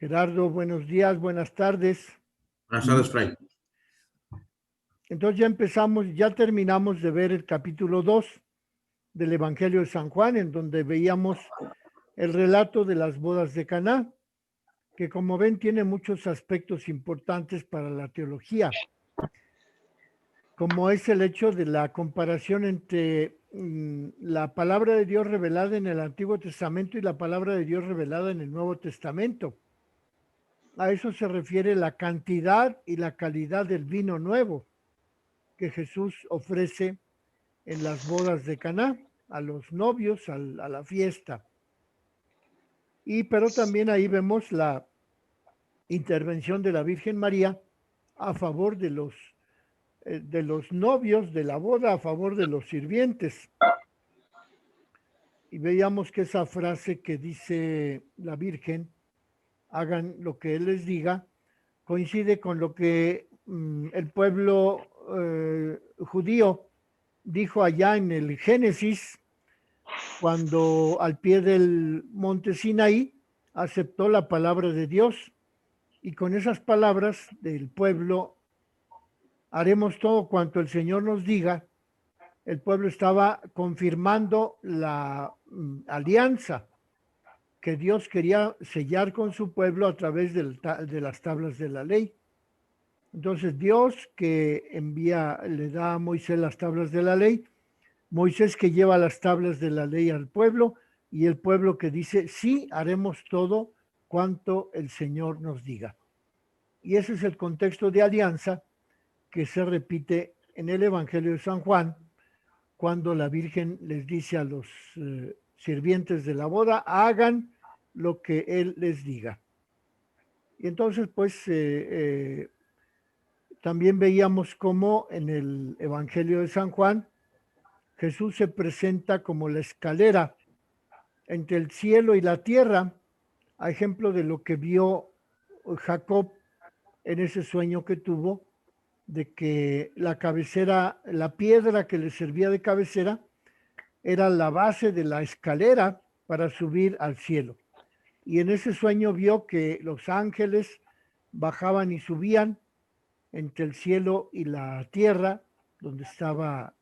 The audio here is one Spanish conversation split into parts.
Gerardo, buenos días, buenas tardes. Buenas tardes, Fray. Entonces ya terminamos de ver el capítulo 2 del Evangelio de San Juan, en donde veíamos el relato de las bodas de Caná, que como ven tiene muchos aspectos importantes para la teología, como es el hecho de la comparación entre la palabra de Dios revelada en el Antiguo Testamento y la palabra de Dios revelada en el Nuevo Testamento. A eso se refiere la cantidad y la calidad del vino nuevo que Jesús ofrece en las bodas de Caná, a los novios, a la fiesta. Pero también ahí vemos la intervención de la Virgen María a favor de los novios de la boda, a favor de los sirvientes. Y veíamos que esa frase que dice la Virgen, hagan lo que Él les diga, coincide con lo que el pueblo judío dijo allá en el Génesis, cuando al pie del monte Sinaí aceptó la palabra de Dios, y con esas palabras del pueblo, haremos todo cuanto el Señor nos diga. El pueblo estaba confirmando la alianza que Dios quería sellar con su pueblo a través de las tablas de la ley. Entonces Dios que le da a Moisés las tablas de la ley, Moisés que lleva las tablas de la ley al pueblo, y el pueblo que dice, sí, haremos todo cuanto el Señor nos diga. Y ese es el contexto de alianza que se repite en el Evangelio de San Juan, cuando la Virgen les dice a los sirvientes de la boda, hagan lo que Él les diga. Y entonces, pues, también veíamos cómo en el Evangelio de San Juan, Jesús se presenta como la escalera entre el cielo y la tierra, a ejemplo de lo que vio Jacob en ese sueño que tuvo, de que la cabecera, la piedra que le servía de cabecera, era la base de la escalera para subir al cielo. Y en ese sueño vio que los ángeles bajaban y subían entre el cielo y la tierra, donde estaba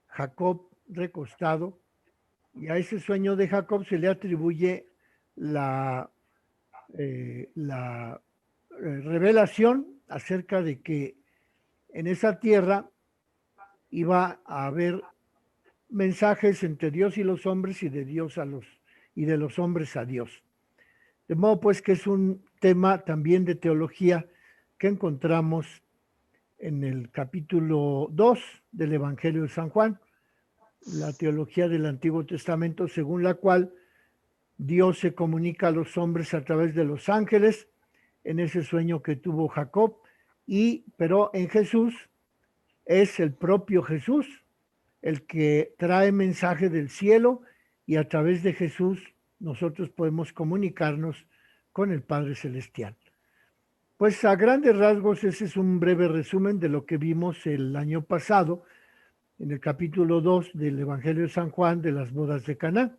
Jacob recostado, y a ese sueño de Jacob se le atribuye la revelación acerca de que en esa tierra iba a haber mensajes entre Dios y los hombres, y de Dios y de los hombres a Dios. De modo pues que es un tema también de teología que encontramos en el capítulo 2 del Evangelio de San Juan, la teología del Antiguo Testamento, según la cual Dios se comunica a los hombres a través de los ángeles en ese sueño que tuvo Jacob, pero en Jesús es el propio Jesús el que trae mensaje del cielo, y a través de Jesús nosotros podemos comunicarnos con el Padre Celestial. Pues a grandes rasgos ese es un breve resumen de lo que vimos el año pasado en el capítulo 2 del Evangelio de San Juan de las bodas de Caná.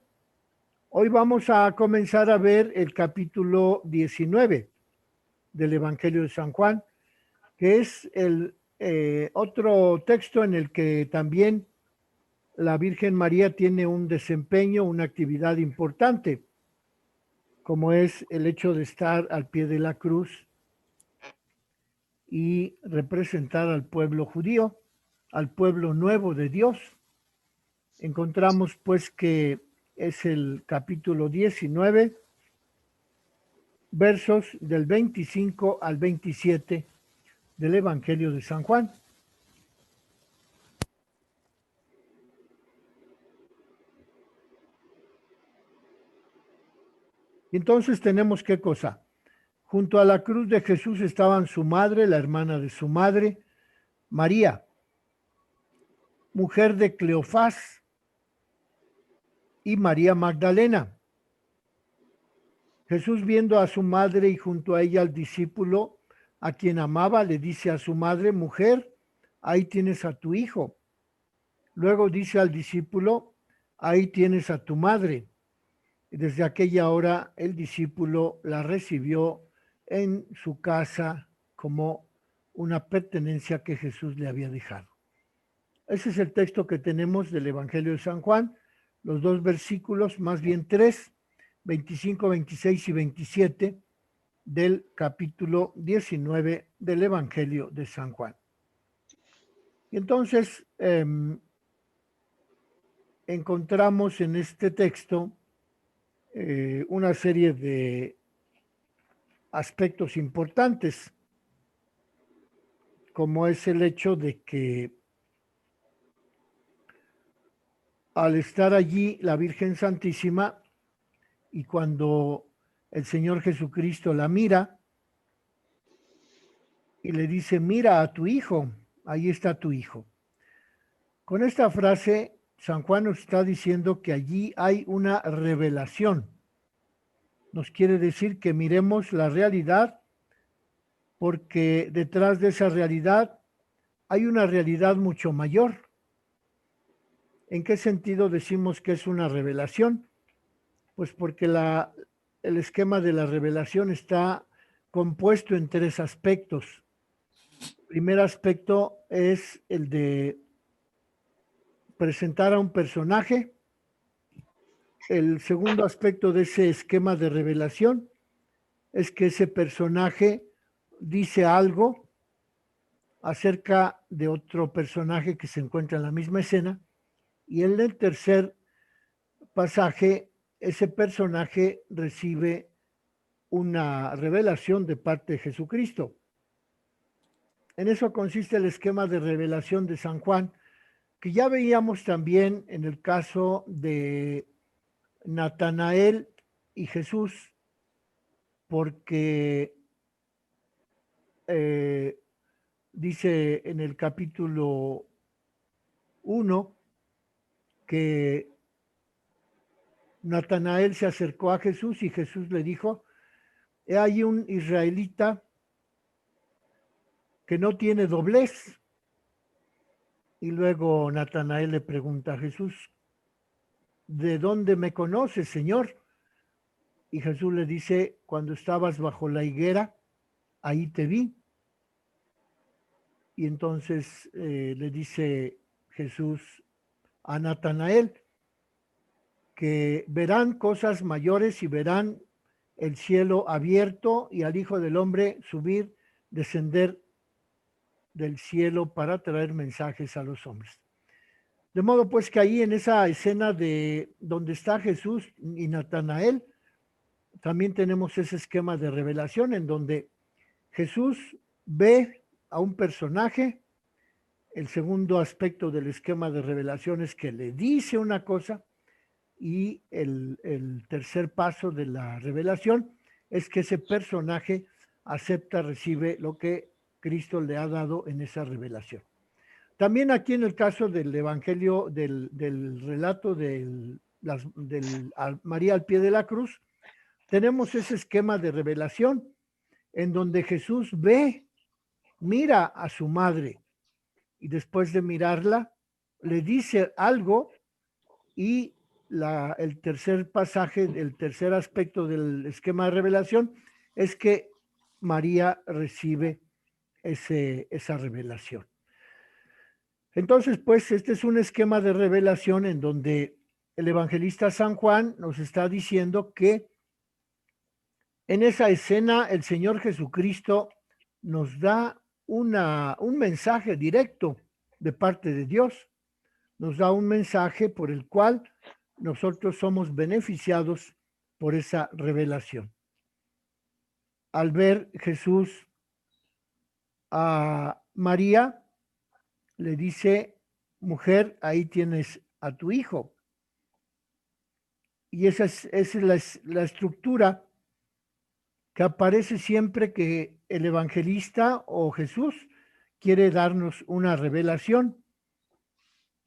Hoy vamos a comenzar a ver el capítulo 19 del Evangelio de San Juan, que es el otro texto en el que también la Virgen María tiene un desempeño, una actividad importante, como es el hecho de estar al pie de la cruz y representar al pueblo judío, al pueblo nuevo de Dios. Encontramos pues que es el capítulo 19, versos del 25 al 27 del Evangelio de San Juan. Y entonces tenemos qué cosa. Junto a la cruz de Jesús estaban su madre, la hermana de su madre, María, mujer de Cleofás, y María Magdalena. Jesús, viendo a su madre y junto a ella al discípulo a quien amaba, le dice a su madre, mujer, ahí tienes a tu hijo. Luego dice al discípulo, ahí tienes a tu madre. Y desde aquella hora el discípulo la recibió en su casa como una pertenencia que Jesús le había dejado. Ese es el texto que tenemos del Evangelio de San Juan, los dos versículos, más bien tres, 25, 26 y 27 del capítulo 19 del Evangelio de San Juan. Y entonces encontramos en este texto una serie de aspectos importantes, como es el hecho de que al estar allí la Virgen Santísima y cuando el Señor Jesucristo la mira y le dice, mira a tu hijo, ahí está tu hijo. Con esta frase, San Juan nos está diciendo que allí hay una revelación. Nos quiere decir que miremos la realidad porque detrás de esa realidad hay una realidad mucho mayor. ¿En qué sentido decimos que es una revelación? Pues porque el esquema de la revelación está compuesto en tres aspectos. El primer aspecto es el de presentar a un personaje. El segundo aspecto de ese esquema de revelación es que ese personaje dice algo acerca de otro personaje que se encuentra en la misma escena. Y en el tercer pasaje, ese personaje recibe una revelación de parte de Jesucristo. En eso consiste el esquema de revelación de San Juan, que ya veíamos también en el caso de Natanael y Jesús, porque dice en el capítulo 1 que Natanael se acercó a Jesús y Jesús le dijo, he ahí un israelita que no tiene doblez. Y luego Natanael le pregunta a Jesús, ¿de dónde me conoces, Señor? Y Jesús le dice, cuando estabas bajo la higuera, ahí te vi. Y entonces le dice Jesús a Natanael que verán cosas mayores y verán el cielo abierto y al Hijo del Hombre subir, descender del cielo para traer mensajes a los hombres. De modo pues que ahí en esa escena de donde está Jesús y Natanael, también tenemos ese esquema de revelación en donde Jesús ve a un personaje. El segundo aspecto del esquema de revelación es que le dice una cosa y el tercer paso de la revelación es que ese personaje acepta, recibe lo que Cristo le ha dado en esa revelación. También aquí en el caso del Evangelio, del relato del María al pie de la cruz, tenemos ese esquema de revelación en donde Jesús ve, mira a su madre y después de mirarla le dice algo y el tercer pasaje, el tercer aspecto del esquema de revelación es que María recibe esa revelación. Entonces, pues, este es un esquema de revelación en donde el evangelista San Juan nos está diciendo que en esa escena el Señor Jesucristo nos da un mensaje directo de parte de Dios, nos da un mensaje por el cual nosotros somos beneficiados por esa revelación. Al ver Jesús a María, le dice, mujer, ahí tienes a tu hijo. Y esa es la estructura que aparece siempre que el evangelista o Jesús quiere darnos una revelación.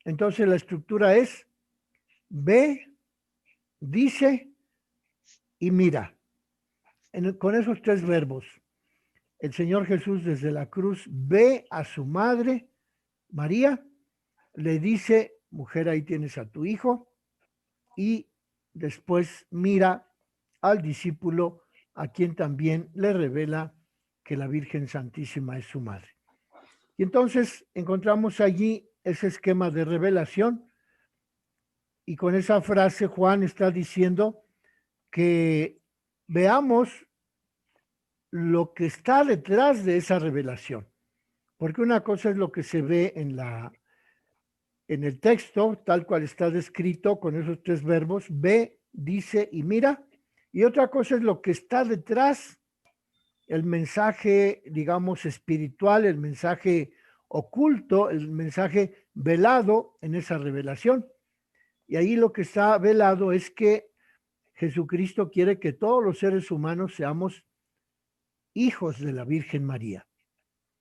Entonces la estructura es, ve, dice y mira. Con esos tres verbos, el Señor Jesús desde la cruz ve a su madre, María, le dice, mujer, ahí tienes a tu hijo, y después mira al discípulo a quien también le revela que la Virgen Santísima es su madre. Y entonces encontramos allí ese esquema de revelación, y con esa frase Juan está diciendo que veamos lo que está detrás de esa revelación, porque una cosa es lo que se ve en el texto, tal cual está descrito con esos tres verbos: ve, dice y mira, y otra cosa es lo que está detrás, el mensaje, digamos, espiritual, el mensaje oculto, el mensaje velado en esa revelación. Y ahí lo que está velado es que Jesucristo quiere que todos los seres humanos seamos hijos de la Virgen María.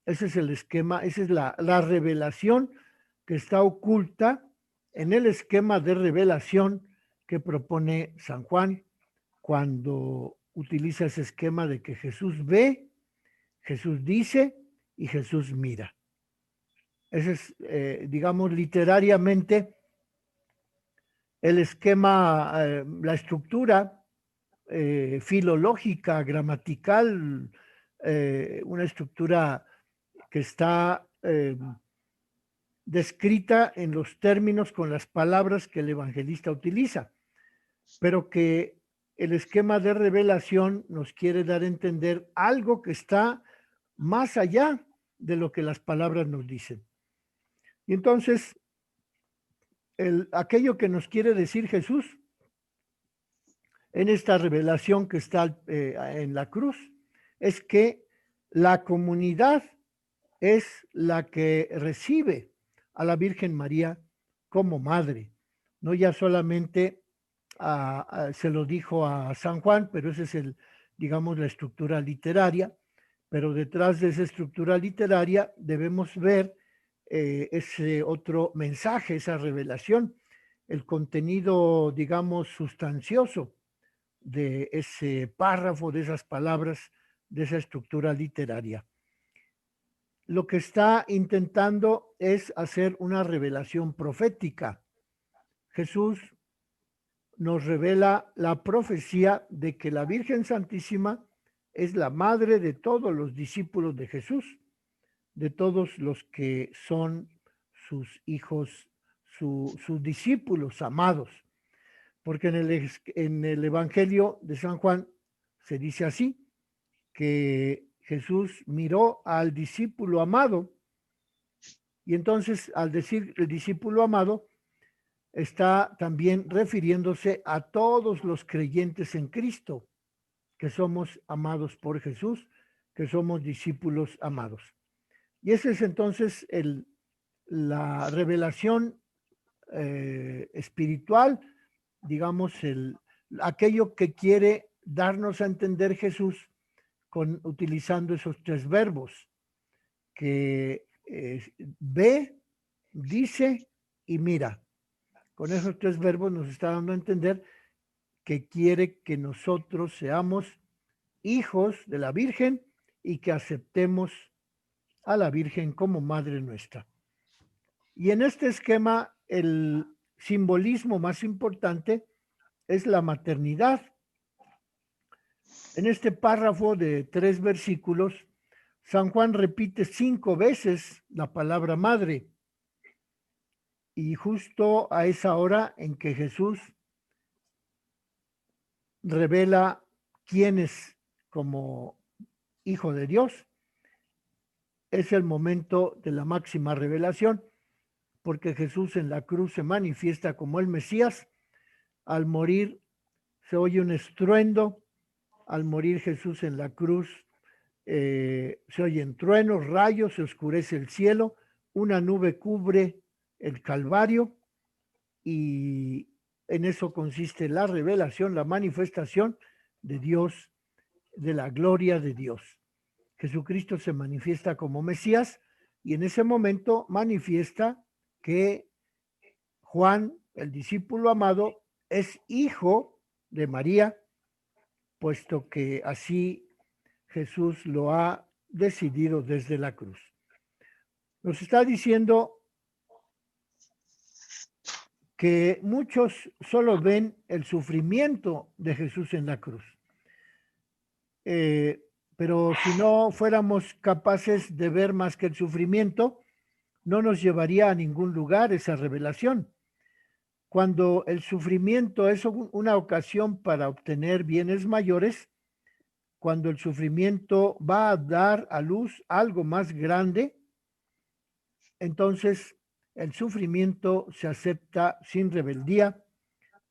Ese es el esquema, esa es la revelación que está oculta en el esquema de revelación que propone San Juan cuando utiliza ese esquema de que Jesús ve, Jesús dice y Jesús mira. Ese es, digamos, literariamente el esquema, la estructura filológica, gramatical, una estructura que está descrita en los términos con las palabras que el evangelista utiliza, pero que el esquema de revelación nos quiere dar a entender algo que está más allá de lo que las palabras nos dicen. Y entonces, aquello que nos quiere decir Jesús en esta revelación que está en la cruz es que la comunidad es la que recibe a la Virgen María como madre. No ya solamente se lo dijo a San Juan, pero ese es digamos, la estructura literaria, pero detrás de esa estructura literaria debemos ver ese otro mensaje, esa revelación, el contenido, digamos, sustancioso de ese párrafo, de esas palabras, de esa estructura literaria. Lo que está intentando es hacer una revelación profética. Jesús nos revela la profecía de que la Virgen Santísima es la madre de todos los discípulos de Jesús, de todos los que son sus hijos, sus discípulos amados. Porque en el Evangelio de San Juan se dice así, que Jesús miró al discípulo amado, y entonces al decir el discípulo amado, está también refiriéndose a todos los creyentes en Cristo, que somos amados por Jesús, que somos discípulos amados. Y ese es entonces la revelación espiritual, digamos, aquello que quiere darnos a entender Jesús utilizando esos tres verbos, que ve, dice y mira. Con esos tres verbos nos está dando a entender que quiere que nosotros seamos hijos de la Virgen y que aceptemos a la Virgen como Madre nuestra. Y en este esquema, el simbolismo más importante es la maternidad. En este párrafo de 3 versículos, San Juan repite 5 veces la palabra madre. Y justo a esa hora en que Jesús revela quién es como hijo de Dios, es el momento de la máxima revelación, porque Jesús en la cruz se manifiesta como el Mesías. Al morir se oye un estruendo, al morir Jesús en la cruz se oyen truenos, rayos, se oscurece el cielo, una nube cubre el Calvario, y en eso consiste la revelación, la manifestación de Dios, de la gloria de Dios. Jesucristo se manifiesta como Mesías, y en ese momento manifiesta que Juan, el discípulo amado, es hijo de María, puesto que así Jesús lo ha decidido desde la cruz. Nos está diciendo que muchos solo ven el sufrimiento de Jesús en la cruz, eh, pero si no fuéramos capaces de ver más que el sufrimiento, no nos llevaría a ningún lugar esa revelación. Cuando el sufrimiento es una ocasión para obtener bienes mayores, cuando el sufrimiento va a dar a luz algo más grande, entonces el sufrimiento se acepta sin rebeldía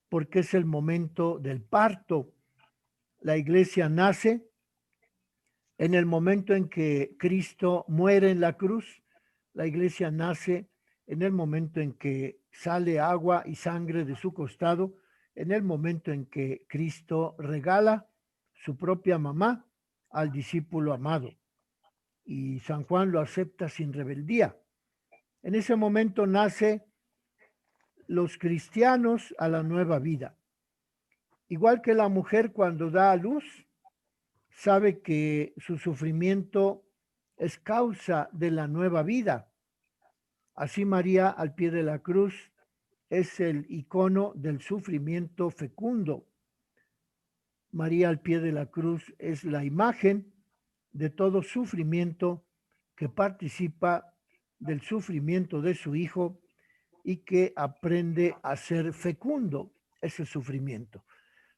porque es el momento del parto. La iglesia nace en el momento en que Cristo muere en la cruz. La iglesia nace en el momento en que sale agua y sangre de su costado, en el momento en que Cristo regala su propia mamá al discípulo amado. Y San Juan lo acepta sin rebeldía. En ese momento nace los cristianos a la nueva vida. Igual que la mujer cuando da a luz, sabe que su sufrimiento es causa de la nueva vida. Así María al pie de la cruz es el icono del sufrimiento fecundo. María al pie de la cruz es la imagen de todo sufrimiento que participa del sufrimiento de su Hijo y que aprende a ser fecundo ese sufrimiento.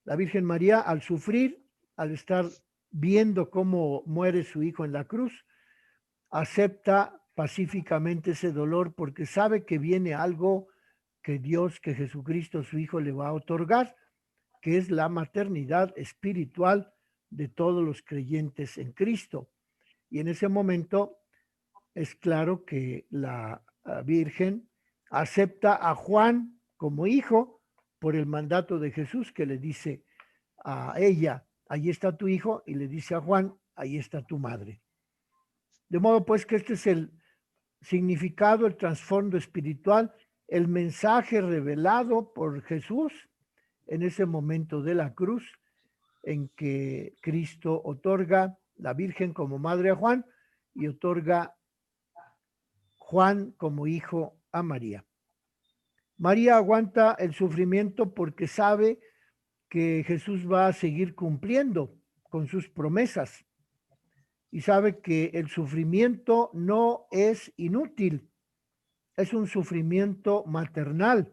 La Virgen María, al sufrir, al estar viendo cómo muere su Hijo en la cruz, acepta pacíficamente ese dolor porque sabe que viene algo que Dios, que Jesucristo, su Hijo, le va a otorgar, que es la maternidad espiritual de todos los creyentes en Cristo. Y en ese momento es claro que la Virgen acepta a Juan como hijo por el mandato de Jesús que le dice a ella, ahí está tu hijo, y le dice a Juan, ahí está tu madre. De modo pues que este es el significado, el trasfondo espiritual, el mensaje revelado por Jesús en ese momento de la cruz en que Cristo otorga la Virgen como madre a Juan y otorga Juan como hijo a María. María aguanta el sufrimiento porque sabe que Jesús va a seguir cumpliendo con sus promesas y sabe que el sufrimiento no es inútil, es un sufrimiento maternal.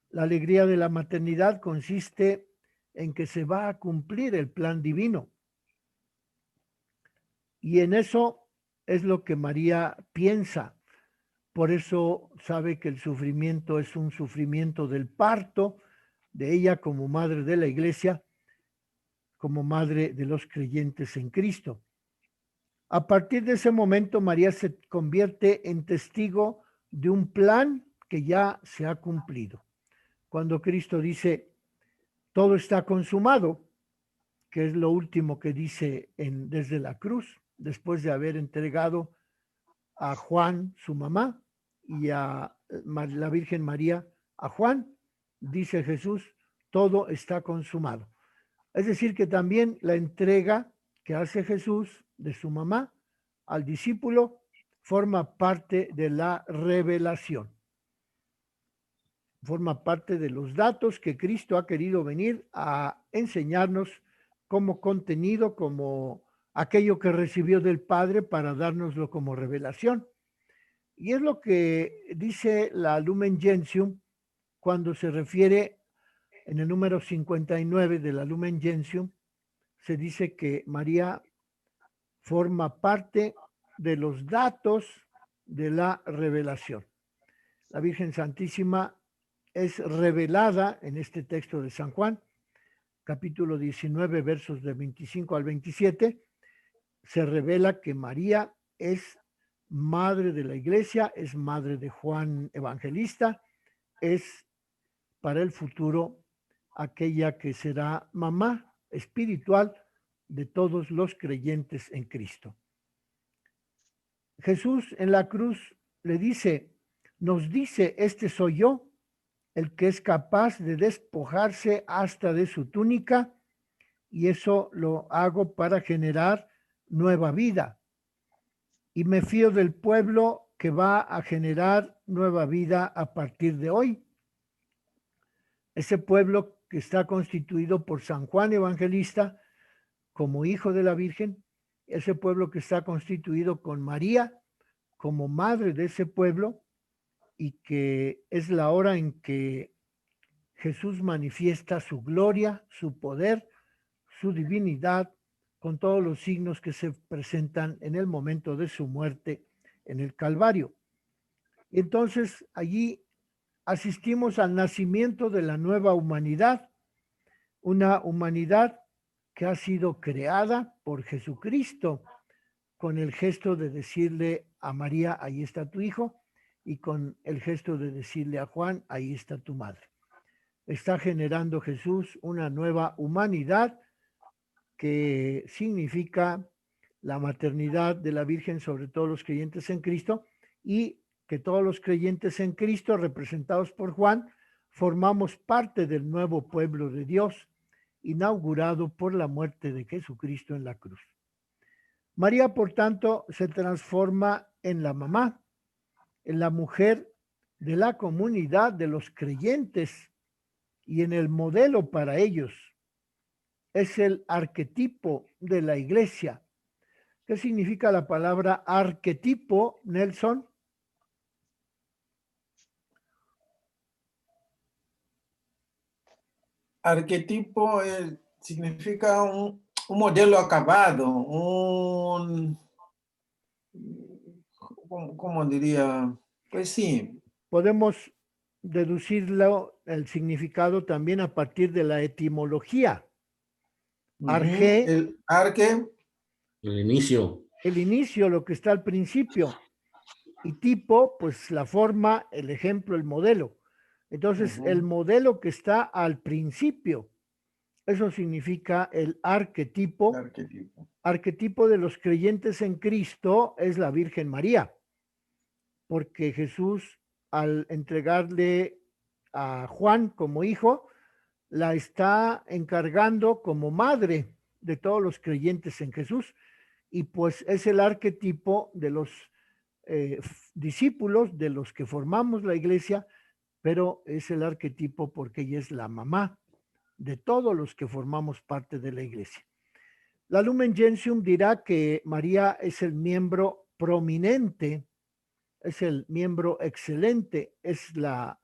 La alegría de la maternidad consiste en que se va a cumplir el plan divino. Y en eso es lo que María piensa. Por eso sabe que el sufrimiento es un sufrimiento del parto de ella como madre de la iglesia, como madre de los creyentes en Cristo. A partir de ese momento, María se convierte en testigo de un plan que ya se ha cumplido. Cuando Cristo dice, todo está consumado, que es lo último que dice desde la cruz, después de haber entregado a Juan, su mamá, y a la Virgen María, a Juan, dice Jesús, todo está consumado. Es decir, que también la entrega que hace Jesús de su mamá al discípulo forma parte de la revelación. Forma parte de los datos que Cristo ha querido venir a enseñarnos como contenido, como aquello que recibió del Padre para dárnoslo como revelación. Y es lo que dice la Lumen Gentium cuando se refiere en el número 59 de la Lumen Gentium, se dice que María forma parte de los datos de la revelación. La Virgen Santísima es revelada en este texto de San Juan, capítulo 19, versos de 25 al 27, se revela que María es madre de la iglesia, es madre de Juan Evangelista, es para el futuro aquella que será mamá espiritual de todos los creyentes en Cristo. Jesús en la cruz le dice, nos dice, este soy yo, el que es capaz de despojarse hasta de su túnica, y eso lo hago para generar nueva vida. Y me fío del pueblo que va a generar nueva vida a partir de hoy. Ese pueblo que está constituido por San Juan Evangelista, como hijo de la Virgen, ese pueblo que está constituido con María como madre de ese pueblo, y que es la hora en que Jesús manifiesta su gloria, su poder, su divinidad, con todos los signos que se presentan en el momento de su muerte en el Calvario. Y entonces allí asistimos al nacimiento de la nueva humanidad, una humanidad que ha sido creada por Jesucristo, con el gesto de decirle a María, ahí está tu hijo, y con el gesto de decirle a Juan, ahí está tu madre. Está generando Jesús una nueva humanidad que significa la maternidad de la Virgen sobre todos los creyentes en Cristo, y que todos los creyentes en Cristo, representados por Juan, formamos parte del nuevo pueblo de Dios, inaugurado por la muerte de Jesucristo en la cruz. María, por tanto, se transforma en la mamá, en la mujer de la comunidad de los creyentes y en el modelo para ellos. Es el arquetipo de la iglesia. ¿Qué significa la palabra arquetipo, Nelson? Arquetipo significa un modelo acabado, ¿cómo diría? Pues sí. Podemos deducirlo, el significado también a partir de la etimología. Arge, El arque. El inicio. el inicio, lo que está al principio. Y tipo, pues la forma, el ejemplo, el modelo. Entonces, el modelo que está al principio, eso significa el arquetipo. Arquetipo. Arquetipo de los creyentes en Cristo es la Virgen María, porque Jesús, al entregarle a Juan como hijo, la está encargando como madre de todos los creyentes en Jesús, y pues es el arquetipo de los discípulos, de los que formamos la iglesia, pero es el arquetipo porque ella es la mamá de todos los que formamos parte de la iglesia. La Lumen Gentium dirá que María es el miembro prominente, es el miembro excelente, es la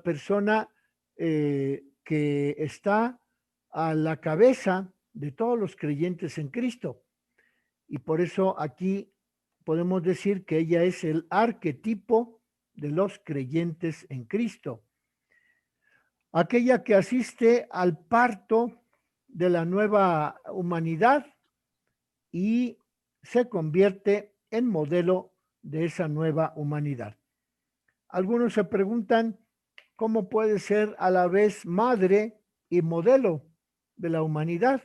persona que está a la cabeza de todos los creyentes en Cristo. Y por eso aquí podemos decir que ella es el arquetipo de los creyentes en Cristo. Aquella que asiste al parto de la nueva humanidad y se convierte en modelo de esa nueva humanidad. Algunos se preguntan cómo puede ser a la vez madre y modelo de la humanidad.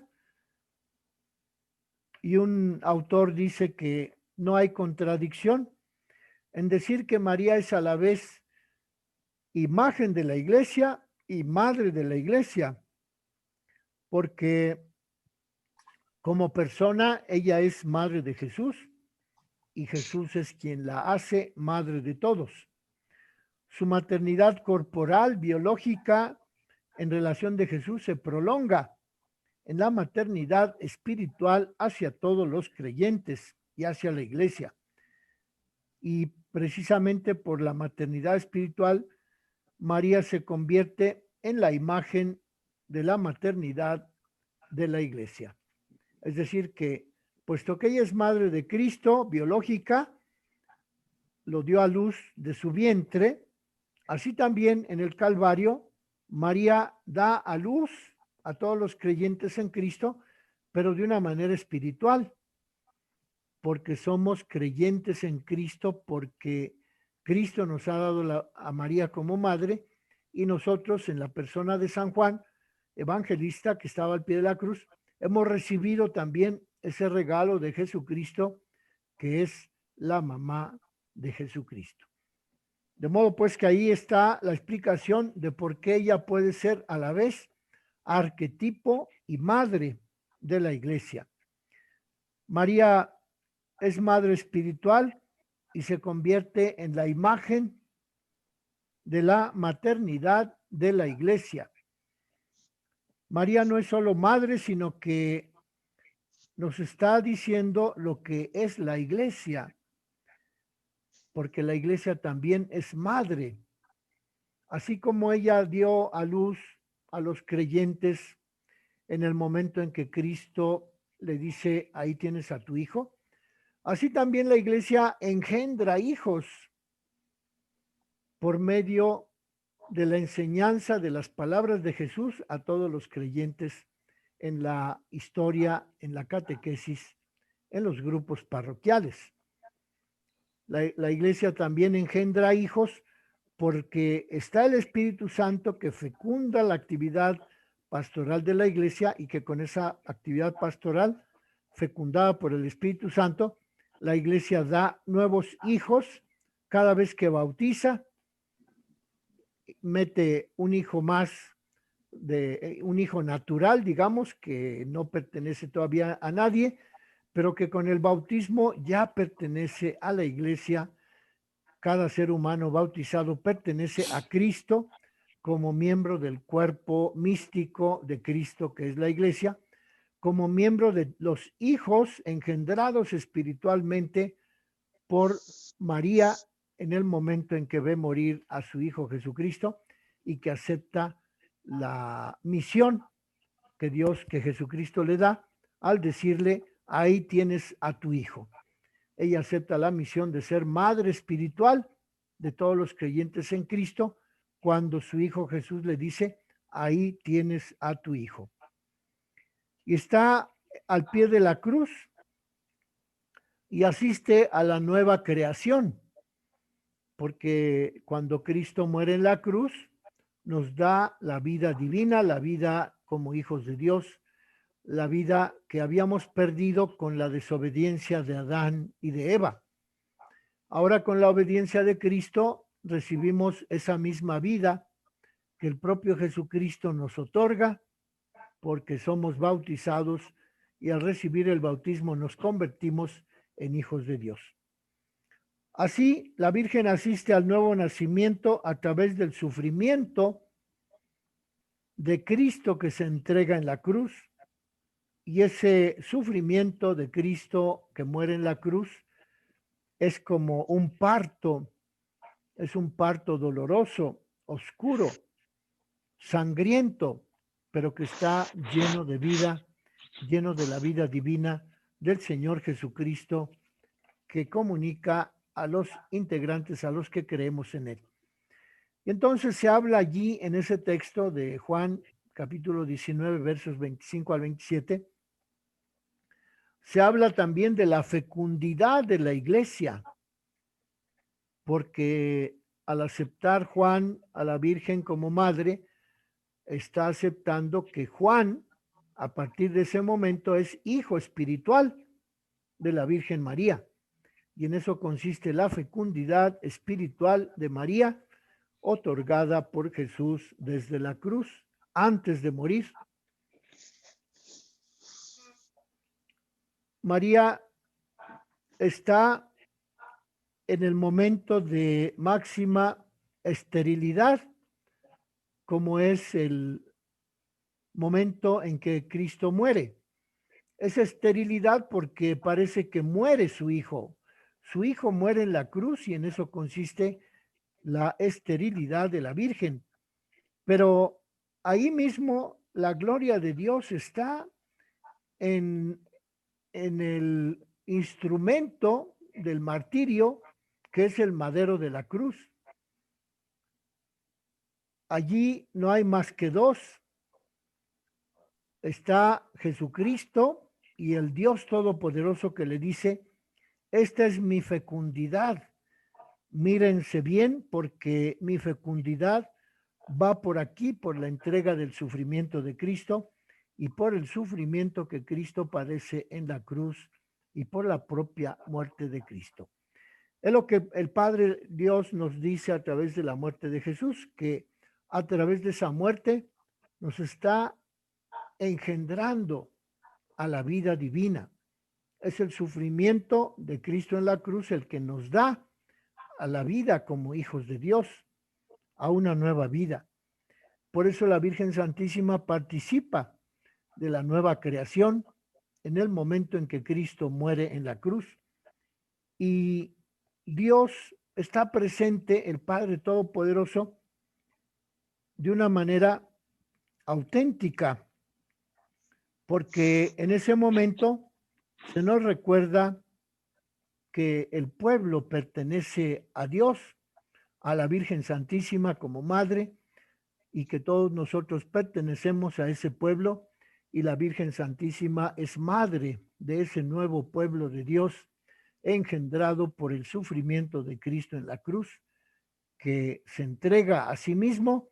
Y un autor dice que no hay contradicción en decir que María es a la vez imagen de la iglesia y madre de la iglesia, porque como persona ella es madre de Jesús y Jesús es quien la hace madre de todos. Su maternidad corporal, biológica, en relación de Jesús se prolonga en la maternidad espiritual hacia todos los creyentes y hacia la iglesia. Y precisamente por la maternidad espiritual, María se convierte en la imagen de la maternidad de la iglesia. Es decir, que puesto que ella es madre de Cristo, biológica, lo dio a luz de su vientre, así también en el Calvario, María da a luz a todos los creyentes en Cristo, pero de una manera espiritual, porque somos creyentes en Cristo, porque Cristo nos ha dado a María como madre, y nosotros en la persona de San Juan, evangelista que estaba al pie de la cruz, hemos recibido también ese regalo de Jesucristo, que es la mamá de Jesucristo. De modo pues que ahí está la explicación de por qué ella puede ser a la vez arquetipo y madre de la iglesia. María es madre espiritual y se convierte en la imagen de la maternidad de la iglesia. María no es solo madre, sino que nos está diciendo lo que es la iglesia, porque la iglesia también es madre. Así como ella dio a luz a los creyentes en el momento en que Cristo le dice, ahí tienes a tu hijo, así también la iglesia engendra hijos por medio de la enseñanza de las palabras de Jesús a todos los creyentes en la historia, en la catequesis, en los grupos parroquiales. La iglesia también engendra hijos porque está el Espíritu Santo que fecunda la actividad pastoral de la iglesia y que con esa actividad pastoral fecundada por el Espíritu Santo, la iglesia da nuevos hijos cada vez que bautiza, mete un hijo más, un hijo natural, digamos, que no pertenece todavía a nadie, pero que con el bautismo ya pertenece a la iglesia. Cada ser humano bautizado pertenece a Cristo como miembro del cuerpo místico de Cristo, que es la iglesia, como miembro de los hijos engendrados espiritualmente por María en el momento en que ve morir a su hijo Jesucristo y que acepta la misión que Jesucristo le da al decirle, ahí tienes a tu hijo. Ella acepta la misión de ser madre espiritual de todos los creyentes en Cristo cuando su hijo Jesús le dice, ahí tienes a tu hijo. Y está al pie de la cruz y asiste a la nueva creación, porque cuando Cristo muere en la cruz, nos da la vida divina, la vida como hijos de Dios, la vida que habíamos perdido con la desobediencia de Adán y de Eva. Ahora con la obediencia de Cristo recibimos esa misma vida que el propio Jesucristo nos otorga porque somos bautizados y al recibir el bautismo nos convertimos en hijos de Dios. Así, la Virgen asiste al nuevo nacimiento a través del sufrimiento de Cristo que se entrega en la cruz, y ese sufrimiento de Cristo que muere en la cruz es como un parto, es un parto doloroso, oscuro, sangriento, pero que está lleno de vida, lleno de la vida divina del Señor Jesucristo, que comunica a los integrantes, a los que creemos en Él. Y entonces se habla allí en ese texto de Juan capítulo 19, versos 25 al 27, se habla también de la fecundidad de la iglesia, porque al aceptar Juan a la Virgen como madre, está aceptando que Juan, a partir de ese momento, es hijo espiritual de la Virgen María. Y en eso consiste la fecundidad espiritual de María, otorgada por Jesús desde la cruz, antes de morir. María está en el momento de máxima esterilidad, como es el momento en que Cristo muere. Es esterilidad porque parece que muere su hijo. Su hijo muere en la cruz y en eso consiste la esterilidad de la Virgen. Pero ahí mismo la gloria de Dios está en el instrumento del martirio, que es el madero de la cruz. Allí no hay más que dos. Está Jesucristo y el Dios Todopoderoso que le dice, esta es mi fecundidad. Mírense bien porque mi fecundidad va por aquí, por la entrega del sufrimiento de Cristo y por el sufrimiento que Cristo padece en la cruz y por la propia muerte de Cristo. Es lo que el Padre Dios nos dice a través de la muerte de Jesús, que a través de esa muerte nos está engendrando a la vida divina. Es el sufrimiento de Cristo en la cruz el que nos da a la vida como hijos de Dios, a una nueva vida. Por eso la Virgen Santísima participa de la nueva creación en el momento en que Cristo muere en la cruz. Y Dios está presente, el Padre Todopoderoso, de una manera auténtica, porque en ese momento se nos recuerda que el pueblo pertenece a Dios, a la Virgen Santísima como madre, y que todos nosotros pertenecemos a ese pueblo, y la Virgen Santísima es madre de ese nuevo pueblo de Dios engendrado por el sufrimiento de Cristo en la cruz, que se entrega a sí mismo,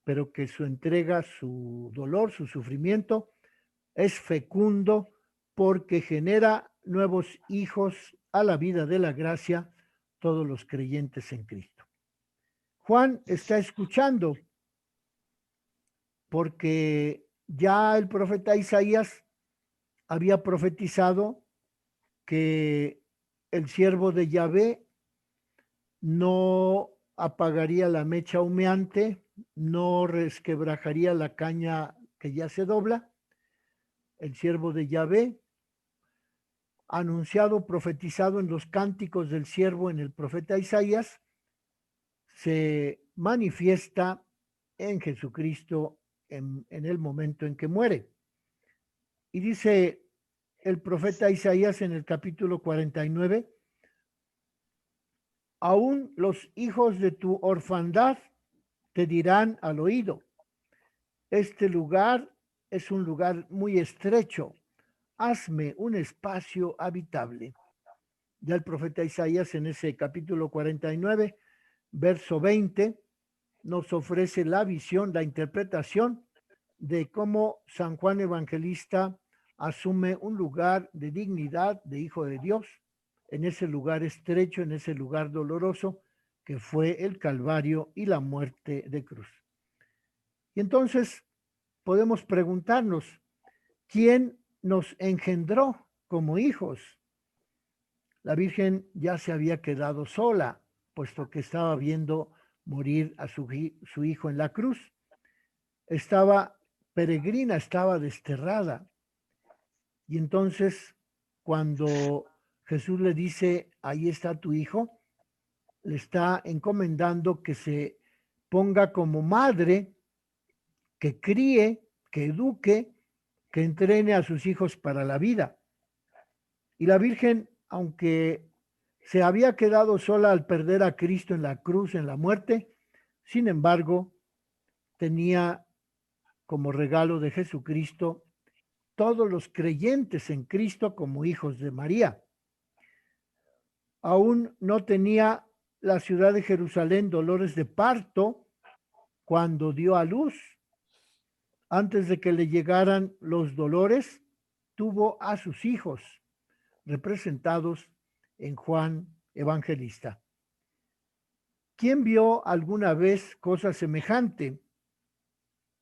pero que su entrega, su dolor, su sufrimiento es fecundo porque genera nuevos hijos a la vida de la gracia, todos los creyentes en Cristo. Juan está escuchando porque ya el profeta Isaías había profetizado que el siervo de Yahvé no apagaría la mecha humeante, no resquebrajaría la caña que ya se dobla. El siervo de Yahvé, anunciado, profetizado en los cánticos del siervo en el profeta Isaías, se manifiesta en Jesucristo en el momento en que muere. Y dice el profeta Isaías en el capítulo 49, aún los hijos de tu orfandad te dirán al oído, este lugar es un lugar muy estrecho, hazme un espacio habitable. Ya el profeta Isaías en ese capítulo 49, verso 20, nos ofrece la visión, la interpretación de cómo San Juan Evangelista asume un lugar de dignidad de hijo de Dios, en ese lugar estrecho, en ese lugar doloroso que fue el Calvario y la muerte de cruz. Y entonces podemos preguntarnos, ¿quién nos engendró como hijos? La Virgen ya se había quedado sola, puesto que estaba viendo morir a su hijo en la cruz. Estaba peregrina, estaba desterrada. Y entonces, cuando Jesús le dice, ahí está tu hijo, le está encomendando que se ponga como madre, que críe, que eduque, que entrene a sus hijos para la vida. Y la Virgen, aunque se había quedado sola al perder a Cristo en la cruz, en la muerte, sin embargo, tenía como regalo de Jesucristo todos los creyentes en Cristo como hijos de María. Aún no tenía la ciudad de Jerusalén dolores de parto cuando dio a luz. Antes de que le llegaran los dolores, tuvo a sus hijos representados en Juan Evangelista. ¿Quién vio alguna vez cosa semejante?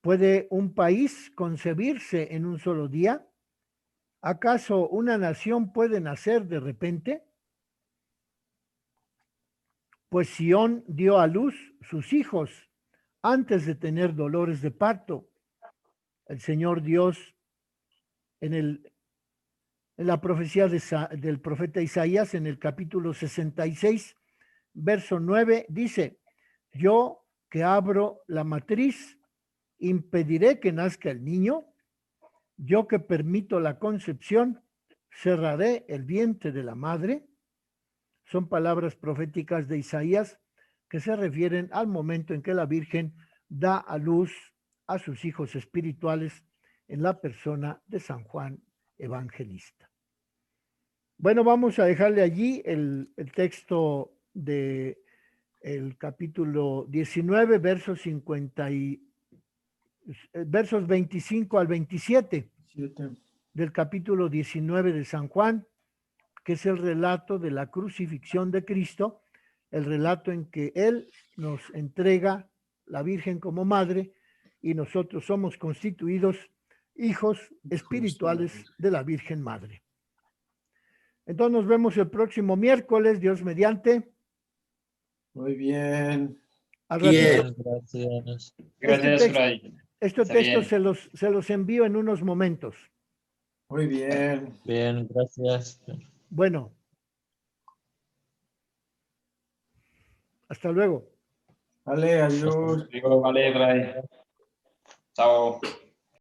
¿Puede un país concebirse en un solo día? ¿Acaso una nación puede nacer de repente? Pues Sión dio a luz sus hijos antes de tener dolores de parto. El Señor Dios en la profecía del profeta Isaías, en el capítulo 66, verso 9, dice, yo que abro la matriz, impediré que nazca el niño, yo que permito la concepción, cerraré el vientre de la madre. Son palabras proféticas de Isaías que se refieren al momento en que la Virgen da a luz a sus hijos espirituales en la persona de San Juan Evangelista. Bueno, vamos a dejarle allí el texto de el capítulo 19, versos 25 al 27 del capítulo 19 de San Juan, que es el relato de la crucifixión de Cristo, el relato en que Él nos entrega la Virgen como madre y nosotros somos constituidos hijos espirituales de la Virgen Madre. Entonces nos vemos el próximo miércoles, Dios mediante. Muy bien. Al Bien. ratito, Gracias, Fray. este Está texto bien. se los envío en unos momentos. Muy bien. Bien, gracias. Bueno, hasta luego. Vale, adiós. Digo, vale, Ray. Chao.